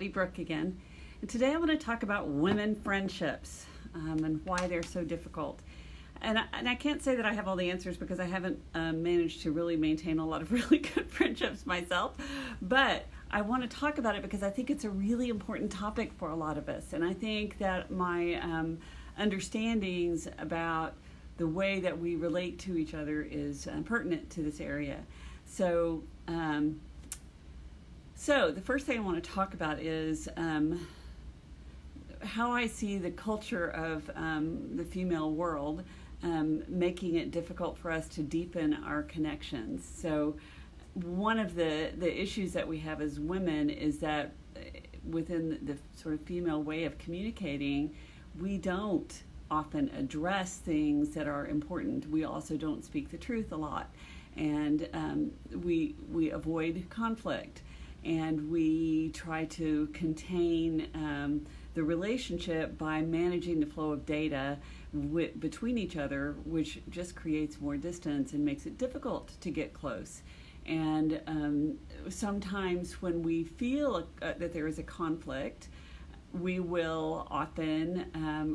Spirituality, Brooke again. And today I want to talk about women friendships and why they're so difficult. And I can't say that I have all the answers because I haven't managed to really maintain a lot of really good friendships myself. But I want to talk about it because I think it's a really important topic for a lot of us. And I think that my understandings about the way that we relate to each other is pertinent to this area. So the first thing I want to talk about is how I see the culture of the female world making it difficult for us to deepen our connections. So one of the issues that we have as women is that within the sort of female way of communicating, we don't often address things that are important. We also don't speak the truth a lot, and we avoid conflict, and we try to contain the relationship by managing the flow of data between each other, which just creates more distance and makes it difficult to get close. And sometimes when we feel that there is a conflict, we will often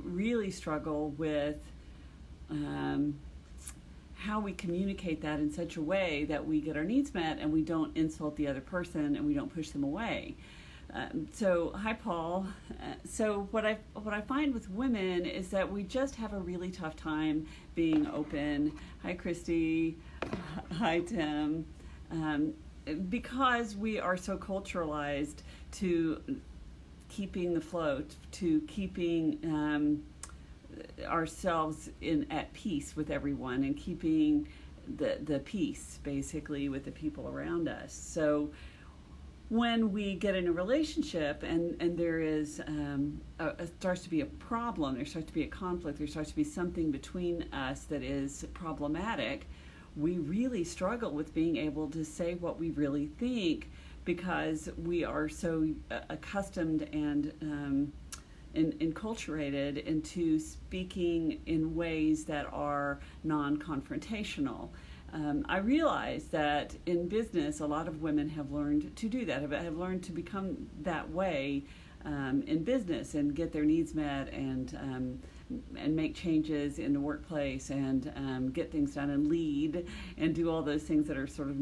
really struggle with how we communicate that in such a way that we get our needs met and we don't insult the other person and we don't push them away. So, hi Paul. So what I find with women is that we just have a really tough time being open. Hi Christy. Hi Tim. Because we are so culturalized to keeping the flow, to keeping ourselves at peace with everyone and keeping the peace basically with the people around us. So when we get in a relationship and there is starts to be a problem, there starts to be a conflict, there starts to be something between us that is problematic, we really struggle with being able to say what we really think because we are so accustomed and enculturated into speaking in ways that are non-confrontational. I realize that in business, a lot of women have learned to do that, have learned to become that way in business and get their needs met and make changes in the workplace and get things done and lead and do all those things that are sort of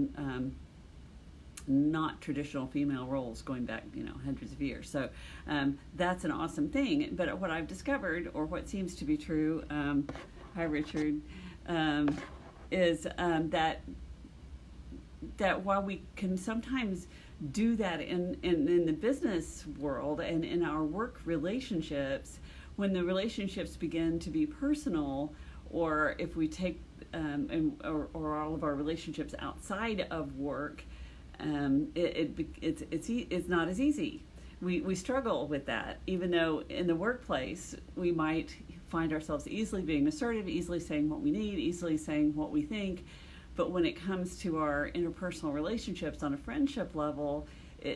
not traditional female roles going back, hundreds of years. So that's an awesome thing. But what I've discovered, or what seems to be true, hi Richard, is that while we can sometimes do that in the business world and in our work relationships, when the relationships begin to be personal, or if we take or all of our relationships outside of work, it's not as easy. We struggle with that, even though in the workplace we might find ourselves easily being assertive, easily saying what we need, easily saying what we think. But when it comes to our interpersonal relationships on a friendship level,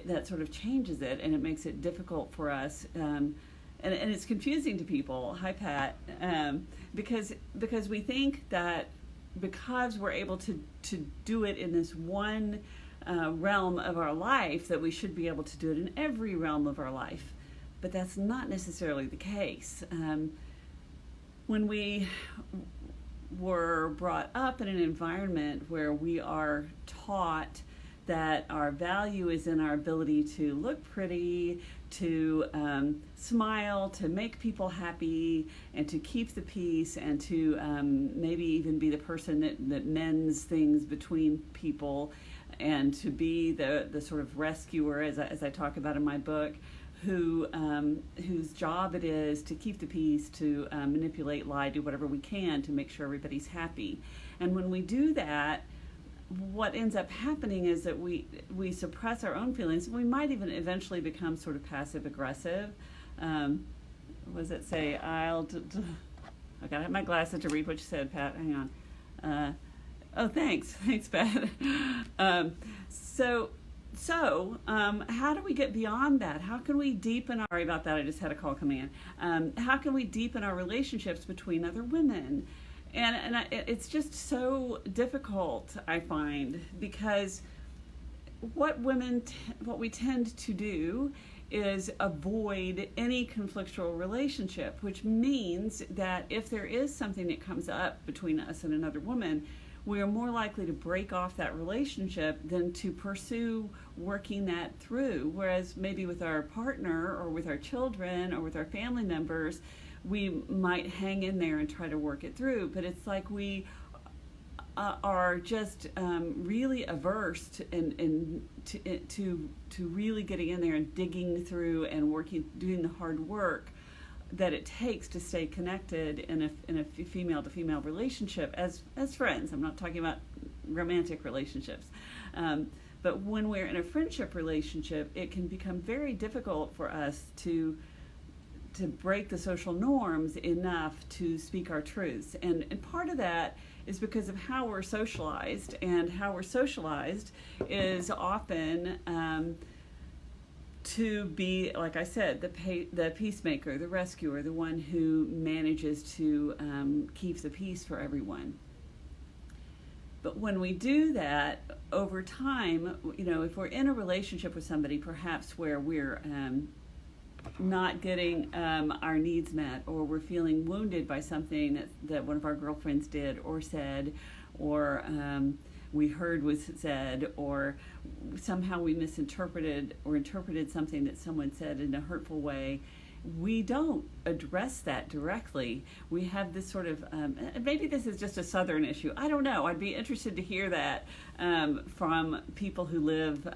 that sort of changes it, and it makes it difficult for us. And it's confusing to people. Hi, Pat. Because we think that because we're able to do it in this one realm of our life, that we should be able to do it in every realm of our life. But that's not necessarily the case. When we were brought up in an environment where we are taught that our value is in our ability to look pretty, to smile, to make people happy, and to keep the peace, and to maybe even be the person that mends things between people, and to be the sort of rescuer, as I talk about in my book, whose job it is to keep the peace, to manipulate, lie, do whatever we can to make sure everybody's happy. And when we do that, what ends up happening is that we suppress our own feelings. We might even eventually become sort of passive aggressive. What does it say? I gotta have my glasses to read what you said, Pat. Hang on. Thanks, Pat. So how do we get beyond that? How can we deepen sorry about that, I just had a call coming in. How can we deepen our relationships between other women? And it's just so difficult, I find, because what we tend to do is avoid any conflictual relationship, which means that if there is something that comes up between us and another woman, we are more likely to break off that relationship than to pursue working that through. Whereas maybe with our partner or with our children or with our family members, we might hang in there and try to work it through. But it's like we are just really averse to really getting in there and digging through and doing the hard work that it takes to stay connected in a female to female relationship as friends. I'm not talking about romantic relationships. But when we're in a friendship relationship, it can become very difficult for us to break the social norms enough to speak our truths. And part of that is because of how we're socialized, and how we're socialized is often to be, like I said, the peacemaker, the rescuer, the one who manages to keep the peace for everyone. But when we do that over time, if we're in a relationship with somebody, perhaps where we're not getting our needs met, or we're feeling wounded by something that one of our girlfriends did or said, or we heard was said, or somehow we misinterpreted or interpreted something that someone said in a hurtful way, we don't address that directly. We have this sort of, maybe this is just a Southern issue. I don't know. I'd be interested to hear that from people who live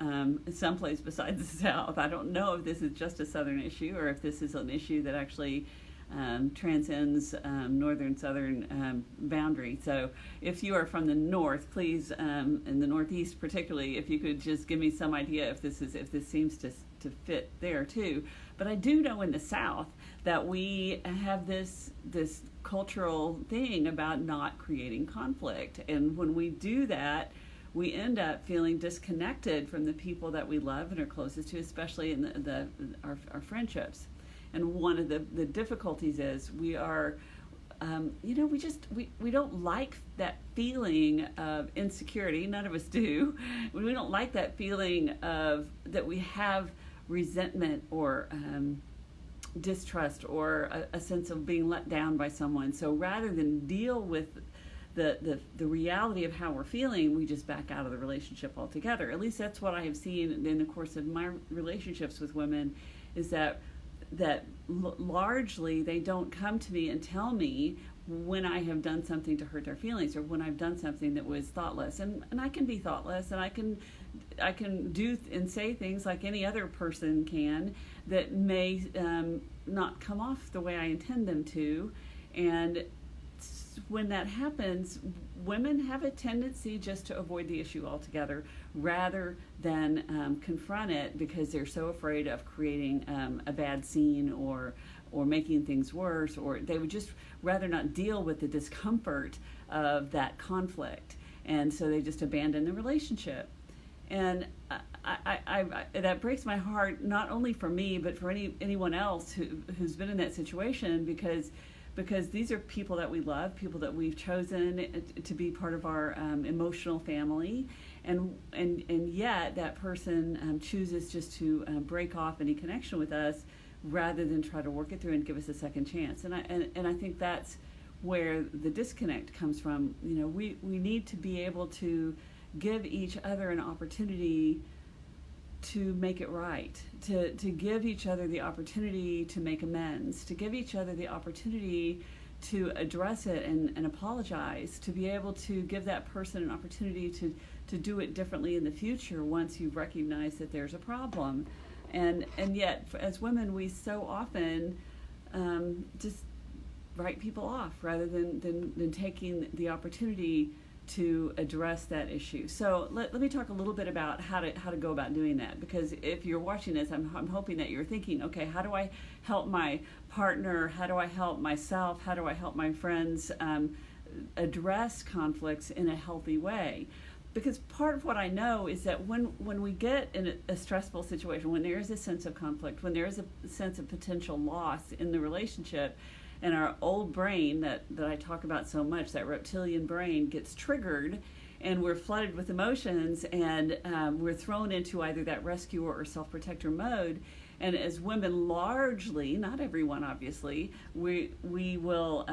someplace besides the South. I don't know if this is just a Southern issue or if this is an issue that actually transcends northern-southern boundary. So if you are from the North, please, in the Northeast particularly, if you could just give me some idea if this seems to fit there too. But I do know in the South that we have this cultural thing about not creating conflict, and when we do that, we end up feeling disconnected from the people that we love and are closest to, especially in our friendships. And one of the difficulties is we are, we don't like that feeling of insecurity. None of us do. We don't like that feeling of that we have resentment or distrust or a sense of being let down by someone. So rather than deal with the reality of how we're feeling, we just back out of the relationship altogether. At least that's what I have seen in the course of my relationships with women, is that largely they don't come to me and tell me when I have done something to hurt their feelings, or when I've done something that was thoughtless. And I can be thoughtless, and I can do and say things like any other person can that may not come off the way I intend them to. And when that happens, women have a tendency just to avoid the issue altogether rather than confront it, because they're so afraid of creating a bad scene or making things worse, or they would just rather not deal with the discomfort of that conflict, and so they just abandon the relationship. And I that breaks my heart, not only for me but for anyone else who's been in that situation, because these are people that we love, people that we've chosen to be part of our emotional family, and yet that person chooses just to break off any connection with us rather than try to work it through and give us a second chance. And I think that's where the disconnect comes from. We need to be able to give each other an opportunity to make it right, to give each other the opportunity to make amends, to give each other the opportunity to address it and apologize, to be able to give that person an opportunity to do it differently in the future once you recognize that there's a problem. And yet, as women, we so often just write people off rather than taking the opportunity to address that issue. So let me talk a little bit about how to go about doing that, because if you're watching this, I'm hoping that you're thinking, okay, how do I help my partner? How do I help myself? How do I help my friends address conflicts in a healthy way? Because part of what I know is that when we get in a stressful situation, when there is a sense of conflict, when there is a sense of potential loss in the relationship, and our old brain that I talk about so much, that reptilian brain, gets triggered, and we're flooded with emotions, and we're thrown into either that rescuer or self-protector mode. And as women, largely, not everyone obviously, we will,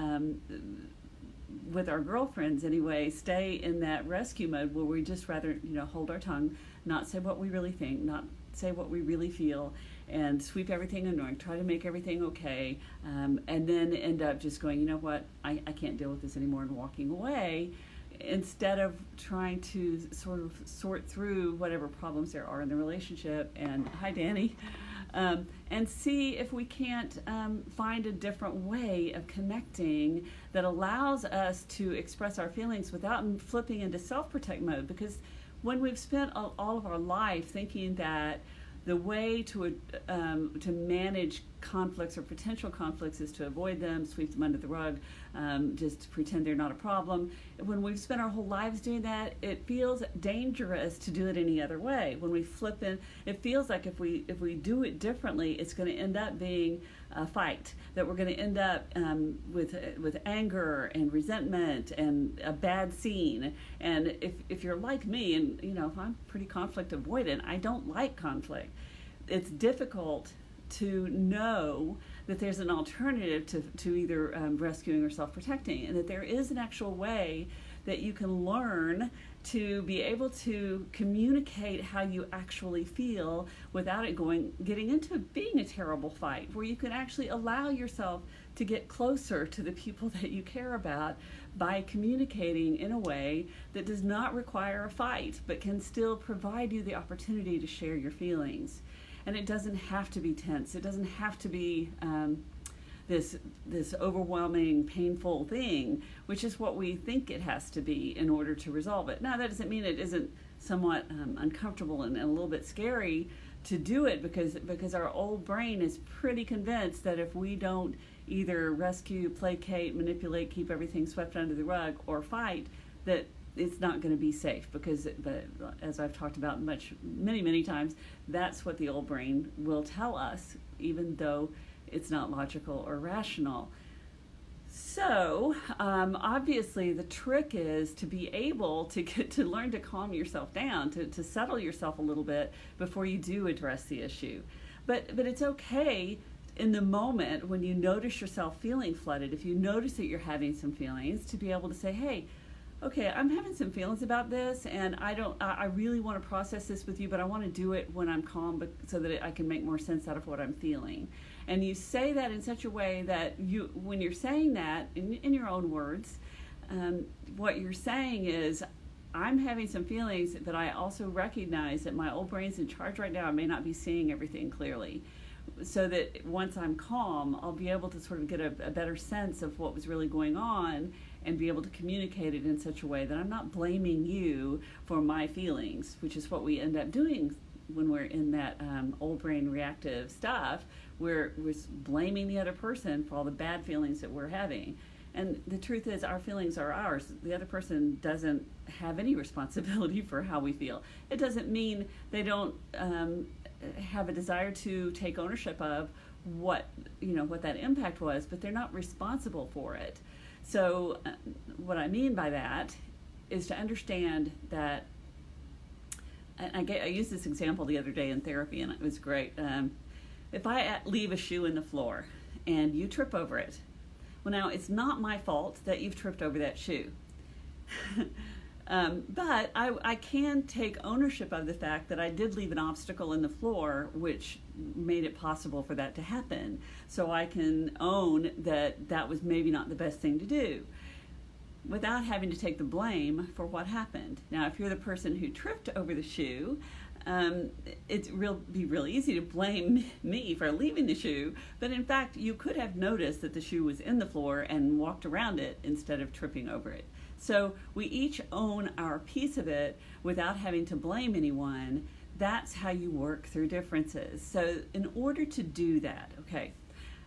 with our girlfriends anyway, stay in that rescue mode where we just rather, hold our tongue, not say what we really think, not say what we really feel, and sweep everything under, try to make everything okay, and then end up just going, you know what, I can't deal with this anymore, and walking away, instead of trying to sort of sort through whatever problems there are in the relationship, and hi Danny, and see if we can't find a different way of connecting that allows us to express our feelings without flipping into self-protect mode. Because when we've spent all of our life thinking that the way to manage conflicts or potential conflicts is to avoid them, sweep them under the rug, just pretend they're not a problem. When we've spent our whole lives doing that, it feels dangerous to do it any other way. When we flip in, it feels like if we do it differently, it's going to end up being a fight, that we're going to end up with anger and resentment and a bad scene. And if you're like me, and if I'm pretty conflict avoidant, I don't like conflict. It's difficult to know that there's an alternative to either rescuing or self-protecting, and that there is an actual way that you can learn to be able to communicate how you actually feel without it getting into being a terrible fight, where you can actually allow yourself to get closer to the people that you care about by communicating in a way that does not require a fight, but can still provide you the opportunity to share your feelings. And it doesn't have to be tense. It doesn't have to be this overwhelming, painful thing, which is what we think it has to be in order to resolve it. Now, that doesn't mean it isn't somewhat uncomfortable and a little bit scary to do it, because our old brain is pretty convinced that if we don't either rescue, placate, manipulate, keep everything swept under the rug, or fight, that it's not going to be safe, because as I've talked about many times, that's what the old brain will tell us, even though it's not logical or rational. So obviously the trick is to be able to learn to calm yourself down, to settle yourself a little bit before you do address the issue. But it's okay in the moment when you notice yourself feeling flooded, if you notice that you're having some feelings, to be able to say, hey, okay, I'm having some feelings about this, and I really want to process this with you, but I want to do it when I'm calm, so that I can make more sense out of what I'm feeling. And you say that in such a way that when you're saying that in your own words, what you're saying is, I'm having some feelings, but I also recognize that my old brain's in charge right now. I may not be seeing everything clearly. So that once I'm calm, I'll be able to sort of get a better sense of what was really going on, and be able to communicate it in such a way that I'm not blaming you for my feelings, which is what we end up doing when we're in that old brain reactive stuff. We're blaming the other person for all the bad feelings that we're having. And the truth is, our feelings are ours. The other person doesn't have any responsibility for how we feel. It doesn't mean they don't have a desire to take ownership of what that impact was, but they're not responsible for it. So what I mean by that is to understand that, and I used this example the other day in therapy, and it was great. If I leave a shoe in the floor and you trip over it, well, now it's not my fault that you've tripped over that shoe. But I can take ownership of the fact that I did leave an obstacle in the floor which made it possible for that to happen. So I can own that was maybe not the best thing to do, without having to take the blame for what happened. Now, if you're the person who tripped over the shoe, it'd be real easy to blame me for leaving the shoe, but in fact, you could have noticed that the shoe was in the floor and walked around it instead of tripping over it. So we each own our piece of it without having to blame anyone. That's how you work through differences. So in order to do that, okay,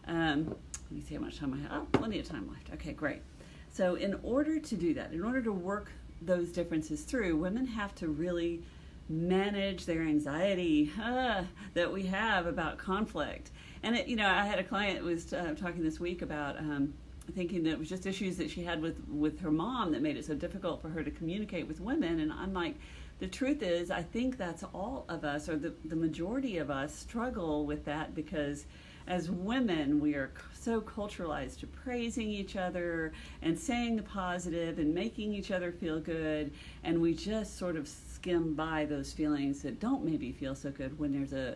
let me see how much time I have. Oh, plenty of time left. Okay, great. So in order to do that, in order to work those differences through, women have to really manage their anxiety that we have about conflict. And I had a client who was talking this week about thinking that it was just issues that she had with her mom that made it so difficult for her to communicate with women. And I'm like, the truth is, I think that's all of us, or the majority of us, struggle with that because as women, we are so culturalized to praising each other and saying the positive and making each other feel good, and we just sort of skim by those feelings that don't maybe feel so good when there's a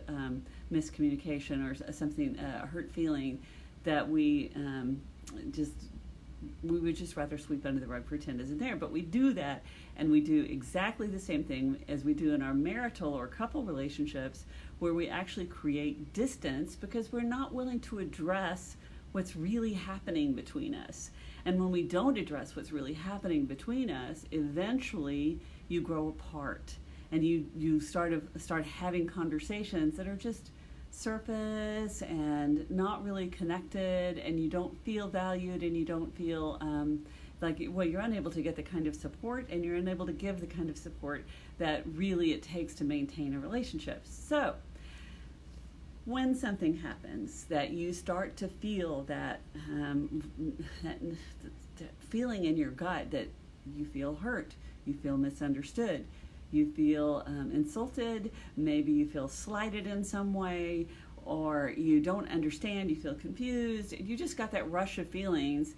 miscommunication or something, a hurt feeling that we would just rather sweep under the rug, pretend isn't there. But we do that, and we do exactly the same thing as we do in our marital or couple relationships, where we actually create distance because we're not willing to address what's really happening between us. And when we don't address what's really happening between us, eventually you grow apart, and you start having conversations that are just surface and not really connected, and you don't feel valued, and you don't feel you're unable to get the kind of support, and you're unable to give the kind of support that really it takes to maintain a relationship. So when something happens that you start to feel that feeling in your gut that you feel hurt, you feel misunderstood, you feel insulted, maybe you feel slighted in some way, or you don't understand, you feel confused, you just got that rush of feelings,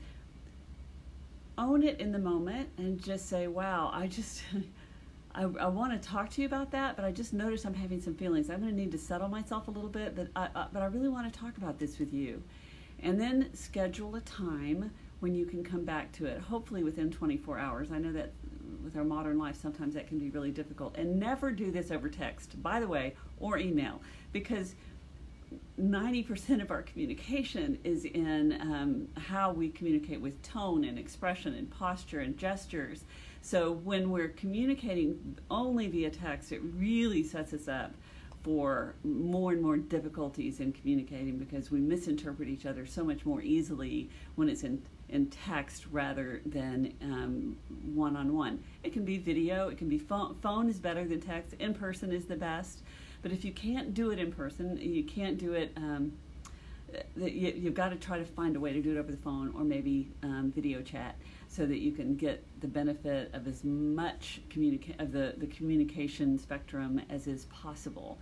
own it in the moment and just say, wow, I want to talk to you about that, but I just noticed I'm having some feelings. I'm going to need to settle myself a little bit, but I really want to talk about this with you. And then schedule a time when you can come back to it, hopefully within 24 hours. I know that with our modern life, sometimes that can be really difficult. And never do this over text, by the way, or email, because 90% of our communication is in how we communicate with tone and expression and posture and gestures. So when we're communicating only via text, it really sets us up for more and more difficulties in communicating, because we misinterpret each other so much more easily when it's in text rather than one-on-one. It can be video, it can be phone is better than text, in person is the best, but if you can't do it in person, you can't do it, you've got to try to find a way to do it over the phone, or maybe video chat, so that you can get the benefit of as much of the communication spectrum as is possible.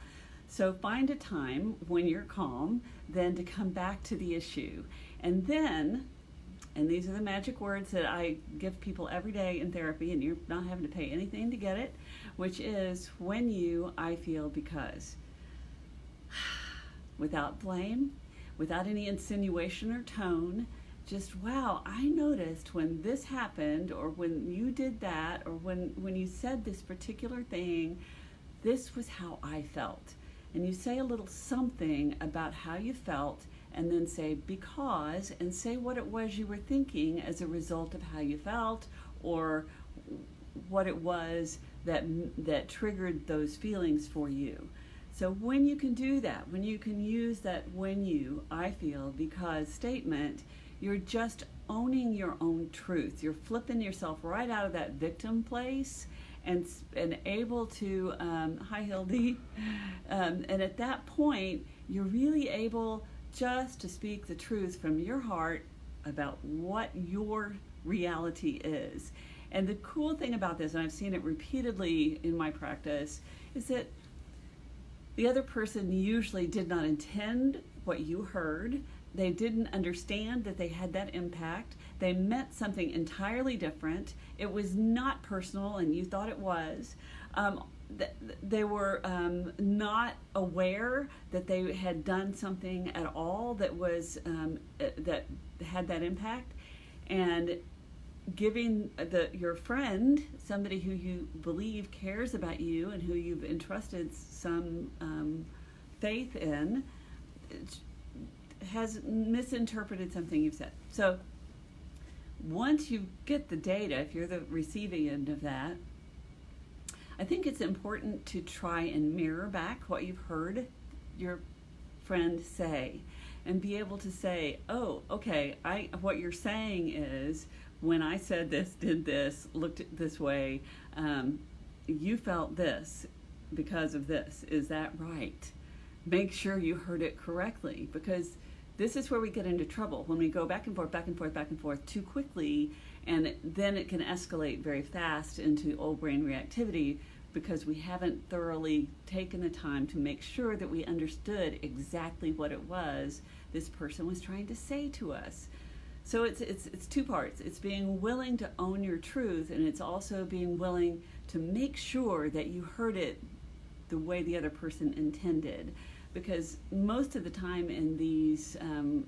So find a time when you're calm, then to come back to the issue. And then, and these are the magic words that I give people every day in therapy, and you're not having to pay anything to get it, which is when you, I feel, because. Without blame, without any insinuation or tone, just, wow, I noticed when this happened, or when you did that, or when you said this particular thing, this was how I felt. And you say a little something about how you felt, and then say because, and say what it was you were thinking as a result of how you felt, or what it was that triggered those feelings for you. So when you can do that, when you can use that when you, I feel, because statement, you're just owning your own truth. You're flipping yourself right out of that victim place and able to, hi Hildy, and at that point, you're really able just to speak the truth from your heart about what your reality is. And the cool thing about this, and I've seen it repeatedly in my practice, is that the other person usually did not intend what you heard. They didn't understand that they had that impact. They meant something entirely different. It was not personal, and you thought it was. They were not aware that they had done something at all that was that had that impact. And giving your friend, somebody who you believe cares about you and who you've entrusted some faith in, has misinterpreted something you've said. So once you get the data, if you're the receiving end of that, I think it's important to try and mirror back what you've heard your friend say, and be able to say, oh, okay, what you're saying is, when I said this, did this, looked this way, you felt this because of this. Is that right? Make sure you heard it correctly, because this is where we get into trouble, when we go back and forth, back and forth, back and forth too quickly, and then it can escalate very fast into old brain reactivity, because we haven't thoroughly taken the time to make sure that we understood exactly what it was this person was trying to say to us. So it's two parts. It's being willing to own your truth, and it's also being willing to make sure that you heard it the way the other person intended. Because most of the time in these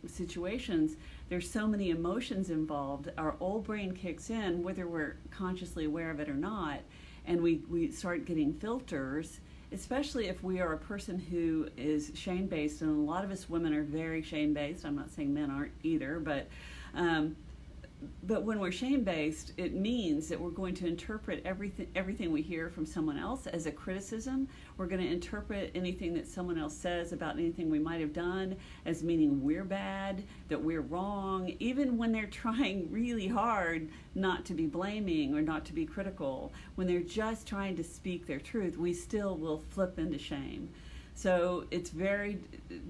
situations, there's so many emotions involved. Our old brain kicks in, whether we're consciously aware of it or not, and we start getting filters, especially if we are a person who is shame-based, and a lot of us women are very shame-based. I'm not saying men aren't either, but when we're shame-based, it means that we're going to interpret everything we hear from someone else as a criticism. We're going to interpret anything that someone else says about anything we might have done as meaning we're bad, that we're wrong, even when they're trying really hard not to be blaming or not to be critical. When they're just trying to speak their truth, we still will flip into shame. So it's very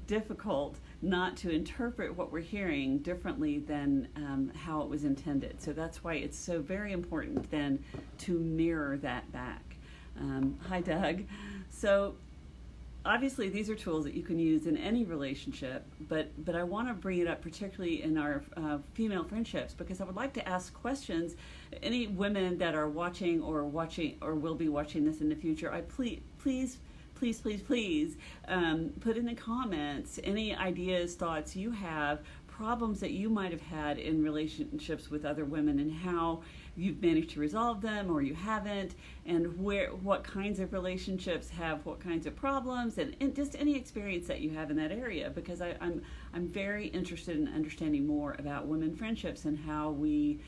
difficult not to interpret what we're hearing differently than how it was intended. So that's why it's so very important then to mirror that back. Hi, Doug. So obviously these are tools that you can use in any relationship, but I want to bring it up particularly in our female friendships, because I would like to ask questions. Any women that are watching or will be watching this in the future, I please put in the comments any ideas, thoughts you have, problems that you might have had in relationships with other women, and how you've managed to resolve them or you haven't, and what kinds of relationships have what kinds of problems, and just any experience that you have in that area, because I'm very interested in understanding more about women friendships and how we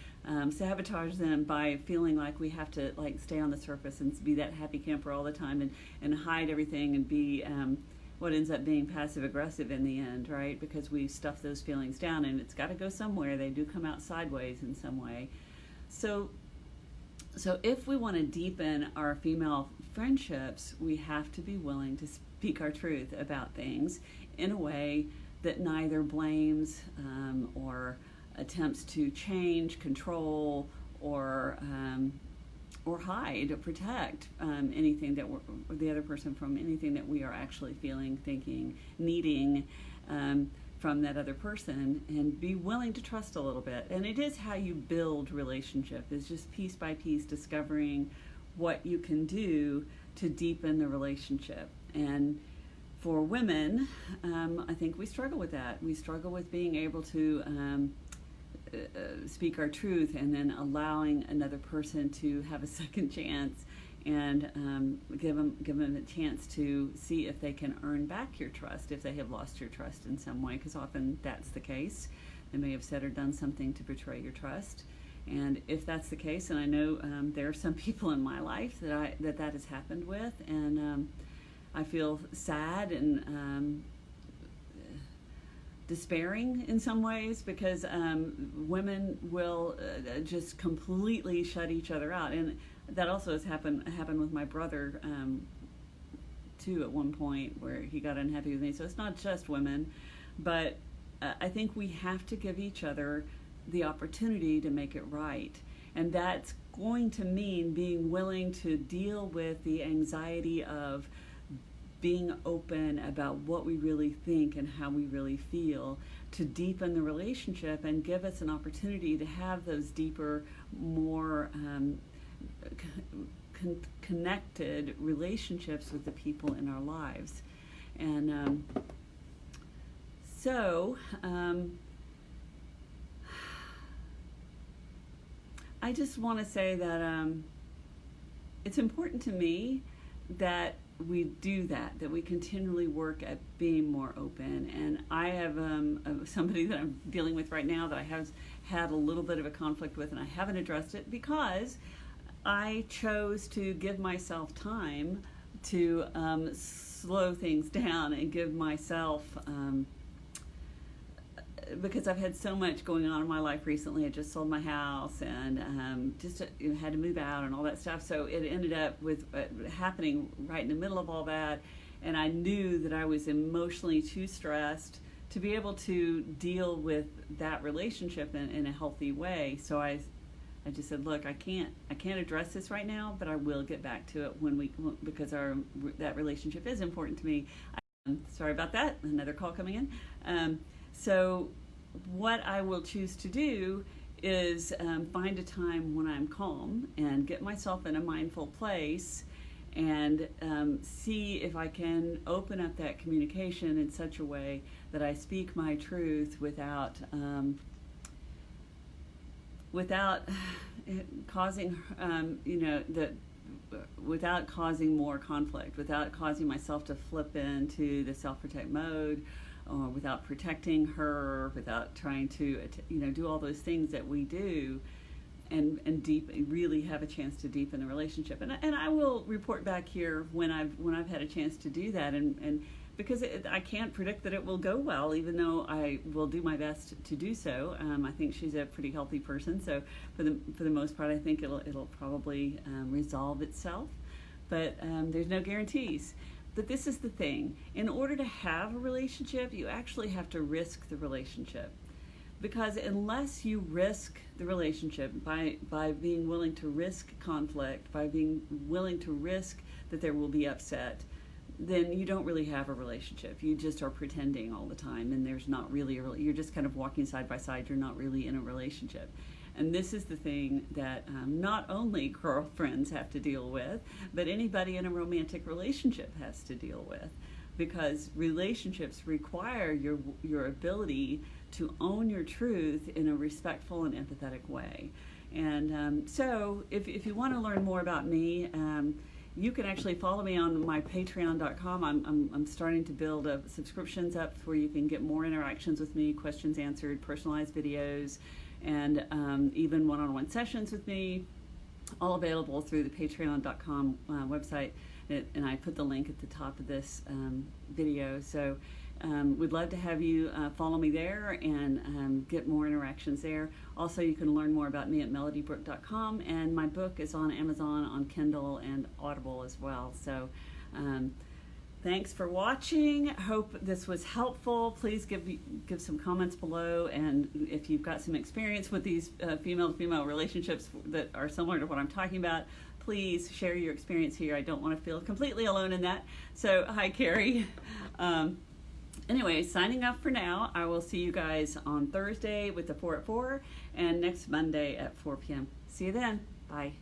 sabotage them by feeling like we have to stay on the surface and be that happy camper all the time and hide everything and be what ends up being passive aggressive in the end, right? Because we stuff those feelings down, and it's got to go somewhere. They do come out sideways in some way. So if we want to deepen our female friendships, we have to be willing to speak our truth about things in a way that neither blames or attempts to change, control, or hide or protect anything that the other person from anything that we are actually feeling, thinking, needing from that other person, and be willing to trust a little bit. And it is how you build relationship, is just piece by piece discovering what you can do to deepen the relationship. And for women, I think we struggle with that. We struggle with being able to speak our truth and then allowing another person to have a second chance and give them a chance to see if they can earn back your trust if they have lost your trust in some way, because often that's the case. They may have said or done something to betray your trust. And if that's the case, and I know there are some people in my life that has happened with, and I feel sad and despairing in some ways, because women will just completely shut each other out. And that also has happened with my brother too, at one point, where he got unhappy with me. So it's not just women, but I think we have to give each other the opportunity to make it right. And that's going to mean being willing to deal with the anxiety of being open about what we really think and how we really feel, to deepen the relationship and give us an opportunity to have those deeper, more connected relationships with the people in our lives. And I just want to say that it's important to me that we do that we continually work at being more open. And I have somebody that I'm dealing with right now that I have had a little bit of a conflict with, and I haven't addressed it because I chose to give myself time to slow things down and give myself because I've had so much going on in my life recently. I just sold my house and just had to move out and all that stuff. So it ended up with happening right in the middle of all that. And I knew that I was emotionally too stressed to be able to deal with that relationship in a healthy way. So I I just said, look, I can't address this right now, but I will get back to it because that relationship is important to me. Sorry about that. Another call coming in. So what I will choose to do is find a time when I'm calm and get myself in a mindful place and see if I can open up that communication in such a way that I speak my truth without causing, without causing more conflict, without causing myself to flip into the self-protect mode, or without protecting her, without trying to, do all those things that we do, and really have a chance to deepen the relationship. And I will report back here when I've had a chance to do that, and because I can't predict that it will go well, even though I will do my best to do so. I think she's a pretty healthy person, so for the most part, I think it'll probably resolve itself. But there's no guarantees. But this is the thing: in order to have a relationship, you actually have to risk the relationship. Because unless you risk the relationship by being willing to risk conflict, by being willing to risk that there will be upset, then you don't really have a relationship. You just are pretending all the time, and there's not really you're just kind of walking side by side. You're not really in a relationship. And this is the thing that not only girlfriends have to deal with, but anybody in a romantic relationship has to deal with. Because relationships require your ability to own your truth in a respectful and empathetic way. And so if you want to learn more about me, you can actually follow me on my patreon.com. I'm starting to build subscriptions up where you can get more interactions with me, questions answered, personalized videos, and even one-on-one sessions with me, all available through the patreon.com website. And I put the link at the top of this video. So we'd love to have you follow me there and get more interactions there. Also, you can learn more about me at melodybrooke.com, and my book is on Amazon, on Kindle, and Audible as well. So thanks for watching. Hope this was helpful. Please give some comments below, and if you've got some experience with these female-to-female relationships that are similar to what I'm talking about, please share your experience here. I don't want to feel completely alone in that. So, hi, Carrie. Anyway, signing off for now. I will see you guys on Thursday with the 4 at 4, and next Monday at 4 p.m. See you then. Bye.